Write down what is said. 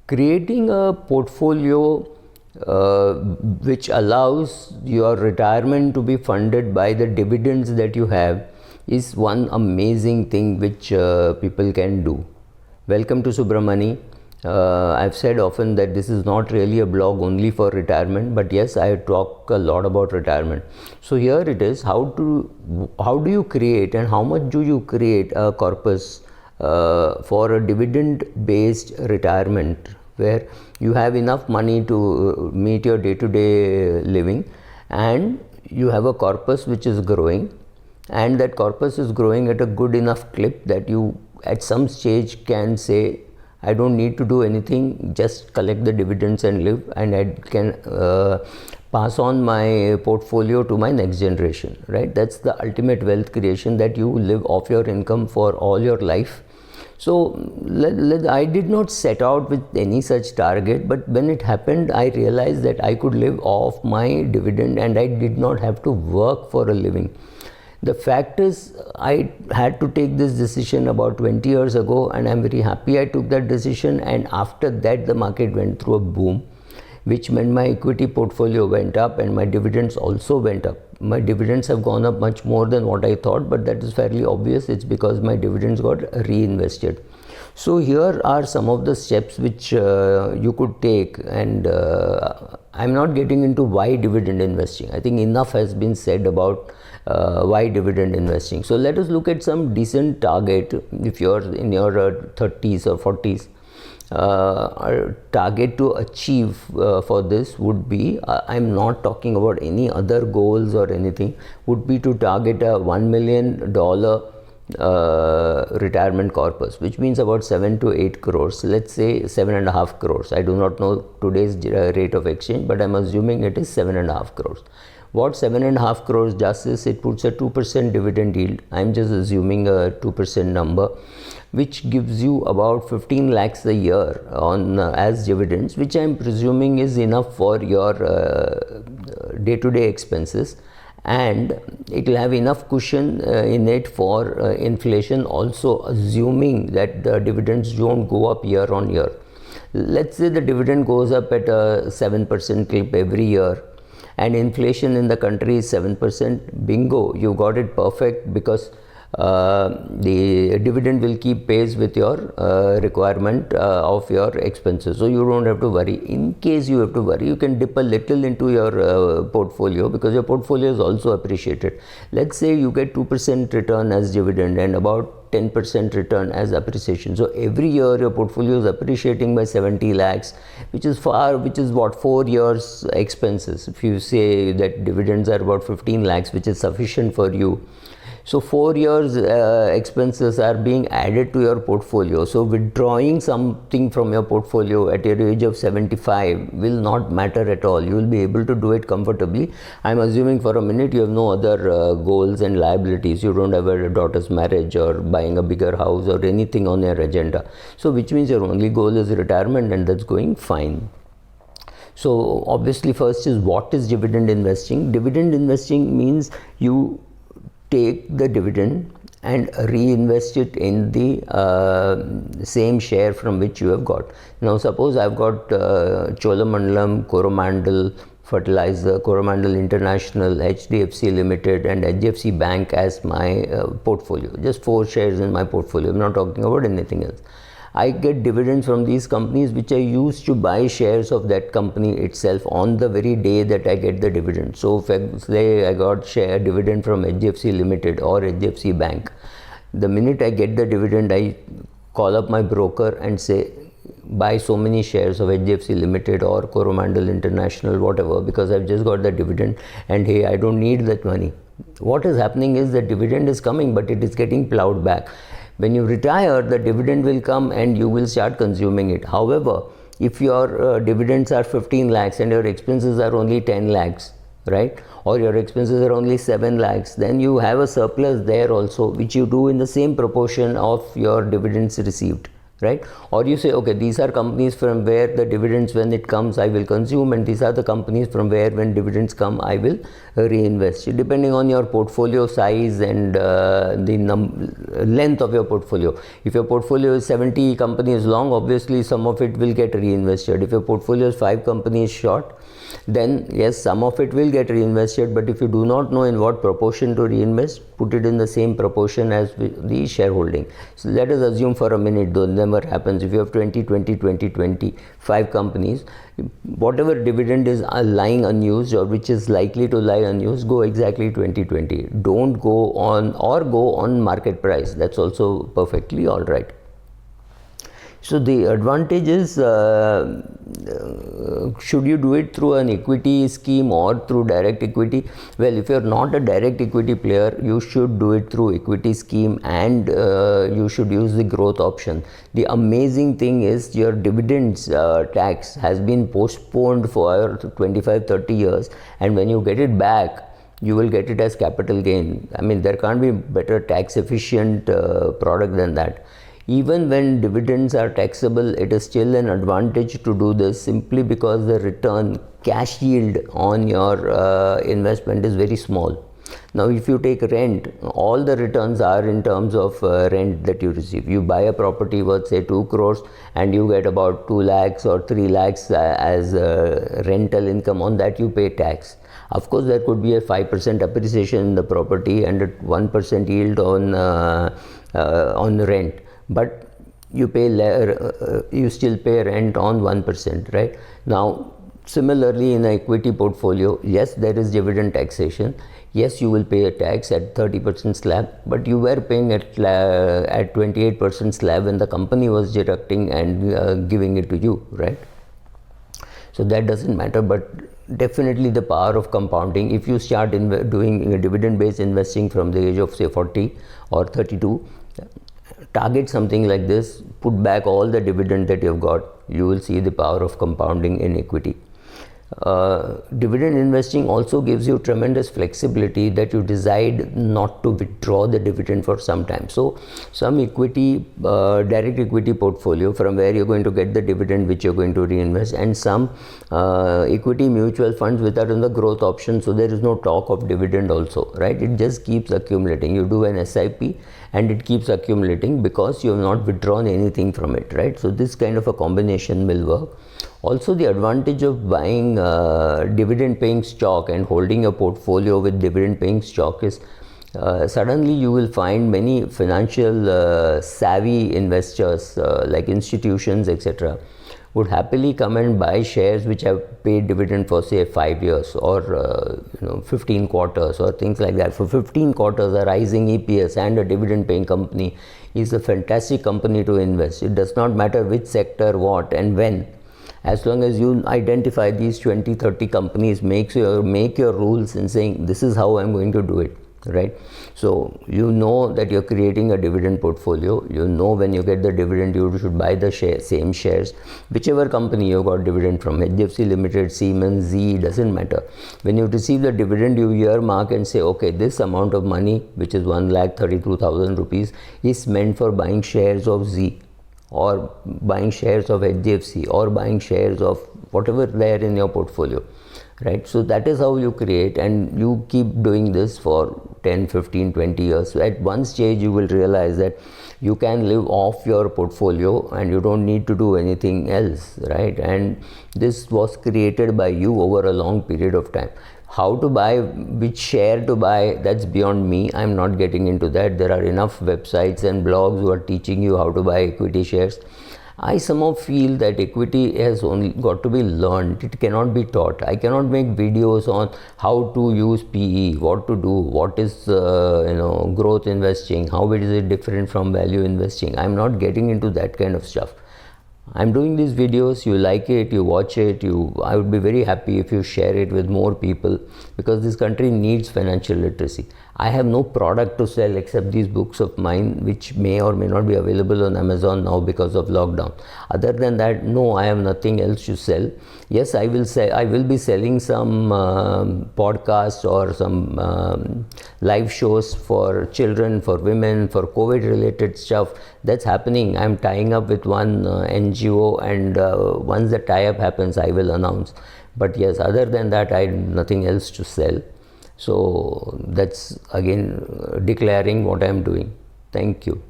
Creating a portfolio which allows your retirement to be funded by the dividends that you have is one amazing thing which people can do. Welcome to Subramani. I've said often that this is not really a blog only for retirement, but yes, I talk a lot about retirement. So here it is: how do you create and how much do you create a corpus for a dividend based retirement, where you have enough money to meet your day-to-day living, and you have a corpus which is growing, and that corpus is growing at a good enough clip that you at some stage can say, I don't need to do anything, just collect the dividends and live, and I can pass on my portfolio to my next generation, right? That's the ultimate wealth creation, that you live off your income for all your life. So I did not set out with any such target, but when it happened, I realized that I could live off my dividend and I did not have to work for a living. The fact is, I had to take this decision about 20 years ago, and I'm very happy I took that decision. And after that, the market went through a boom, which meant my equity portfolio went up and my dividends also went up. My dividends have gone up much more than what I thought, but that is fairly obvious. It's because my dividends got reinvested. So here are some of the steps which you could take, and I'm not getting into why dividend investing. I think enough has been said about why dividend investing. So let us look at some decent target. If you're in your 30s or 40s, our target to achieve for this would be, I'm not talking about any other goals or anything, would be to target a $1 million retirement corpus, which means about 7 to 8 crores. Let's say 7.5 crores. I do not know today's rate of exchange, but I'm assuming it is 7.5 crores. What 7.5 crores does is it puts a 2% dividend yield. I'm just assuming a 2% number, which gives you about 15 lakhs a year on as dividends, which I'm presuming is enough for your day-to-day expenses, and it will have enough cushion in it for inflation, also assuming that the dividends don't go up year on year. Let's say the dividend goes up at a 7% clip every year, and inflation in the country is 7%, bingo, you got it perfect, because the dividend will keep pace with your requirement of your expenses. So you don't have to worry. In case you have to worry, you can dip a little into your portfolio, because your portfolio is also appreciated. Let's say you get 2% return as dividend and about 10% return as appreciation. So every year your portfolio is appreciating by 70 lakhs, which is what, 4 years expenses. If you say that dividends are about 15 lakhs, which is sufficient for you. So 4 years expenses are being added to your portfolio. So withdrawing something from your portfolio at your age of 75 will not matter at all. You will be able to do it comfortably. I'm assuming for a minute you have no other goals and liabilities. You don't have a daughter's marriage or buying a bigger house or anything on your agenda. So which means your only goal is retirement, and that's going fine. So obviously first is, what is dividend investing? Dividend investing means you take the dividend and reinvest it in the same share from which you have got. Now suppose I've got Cholamandalam, Coromandel Fertilizer, Coromandel International, HDFC Limited and HDFC Bank as my portfolio. Just 4 shares in my portfolio. I'm not talking about anything else. I get dividends from these companies, which I use to buy shares of that company itself on the very day that I get the dividend. So if I say I got share dividend from HDFC Limited or HDFC Bank, the minute I get the dividend, I call up my broker and say, buy so many shares of HDFC Limited or Coromandel International, whatever, because I've just got the dividend, and hey, I don't need that money. What is happening is the dividend is coming, but it is getting plowed back. When you retire, the dividend will come and you will start consuming it. However, if your dividends are 15 lakhs and your expenses are only 10 lakhs, right? Or your expenses are only 7 lakhs, then you have a surplus there also, which you do in the same proportion of your dividends received. right? Or you say, okay, these are companies from where the dividends, when it comes, I will consume, and these are the companies from where when dividends come, I will reinvest. Depending on your portfolio size and the length of your portfolio. If your portfolio is 70 companies long, obviously some of it will get reinvested. If your portfolio is 5 companies short, then yes, some of it will get reinvested, but if you do not know in what proportion to reinvest, put it in the same proportion as the shareholding. So let us assume for a minute, though never happens, if you have 20, 5 companies, whatever dividend is lying unused or which is likely to lie unused, go exactly 20. Don't go on market price. That's also perfectly all right. So the advantage is, should you do it through an equity scheme or through direct equity? Well, if you're not a direct equity player, you should do it through equity scheme, and you should use the growth option. The amazing thing is your dividends tax has been postponed for 25-30 years, and when you get it back, you will get it as capital gain. I mean, there can't be better tax efficient product than that. Even when dividends are taxable, it is still an advantage to do this, simply because the return, cash yield on your investment is very small. Now, if you take rent, all the returns are in terms of rent that you receive. You buy a property worth say 2 crores and you get about 2 lakhs or 3 lakhs as rental income. On that you pay tax. Of course, there could be a 5% appreciation in the property and a 1% yield on rent. But you still pay rent on 1%, right? Now, similarly in an equity portfolio, yes, there is dividend taxation. Yes, you will pay a tax at 30% slab, but you were paying at 28% slab when the company was deducting and giving it to you, right? So that doesn't matter, but definitely the power of compounding. If you start doing dividend-based investing from the age of say 40 or 32, target something like this, put back all the dividend that you have got, you will see the power of compounding in equity. Dividend investing also gives you tremendous flexibility that you decide not to withdraw the dividend for some time. So some equity, direct equity portfolio from where you're going to get the dividend which you're going to reinvest, and some equity mutual funds which are in the growth option, so there is no talk of dividend also, right? It just keeps accumulating. You do an SIP and it keeps accumulating because you have not withdrawn anything from it, right? So this kind of a combination will work. Also, the advantage of buying dividend paying stock and holding a portfolio with dividend paying stock is suddenly you will find many financial savvy investors like institutions, etc., would happily come and buy shares which have paid dividend for say 5 years or 15 quarters or things like that. For 15 quarters, a rising EPS and a dividend paying company is a fantastic company to invest. It does not matter which sector, what and when. As long as you identify these 20-30 companies, make your rules in saying this is how I'm going to do it, right? So you know that you're creating a dividend portfolio. You know when you get the dividend, you should buy the same shares, whichever company you got dividend from, HDFC Limited, Siemens, Z, doesn't matter. When you receive the dividend, you earmark and say, okay, this amount of money, which is 1,32,000 rupees, is meant for buying shares of Z, or buying shares of HDFC, or buying shares of whatever there in your portfolio, right? So that is how you create, and you keep doing this for 10, 15, 20 years. So at one stage you will realize that you can live off your portfolio and you don't need to do anything else, right? And this was created by you over a long period of time. How to buy, which share to buy, that's beyond me. I'm not getting into that. There are enough websites and blogs who are teaching you how to buy equity shares. I somehow feel that equity has only got to be learned. It cannot be taught. I cannot make videos on how to use PE, what to do, what is growth investing, how is it different from value investing. I'm not getting into that kind of stuff. I'm doing these videos, you like it, you watch it, I would be very happy if you share it with more people, because this country needs financial literacy. I have no product to sell except these books of mine, which may or may not be available on Amazon now because of lockdown. Other than that, no, I have nothing else to sell. Yes, I will be selling some podcasts or some live shows for children, for women, for COVID related stuff. That's happening. I'm tying up with one NGO, and once the tie up happens, I will announce. But yes, other than that, I have nothing else to sell. So that's again declaring what I am doing. Thank you.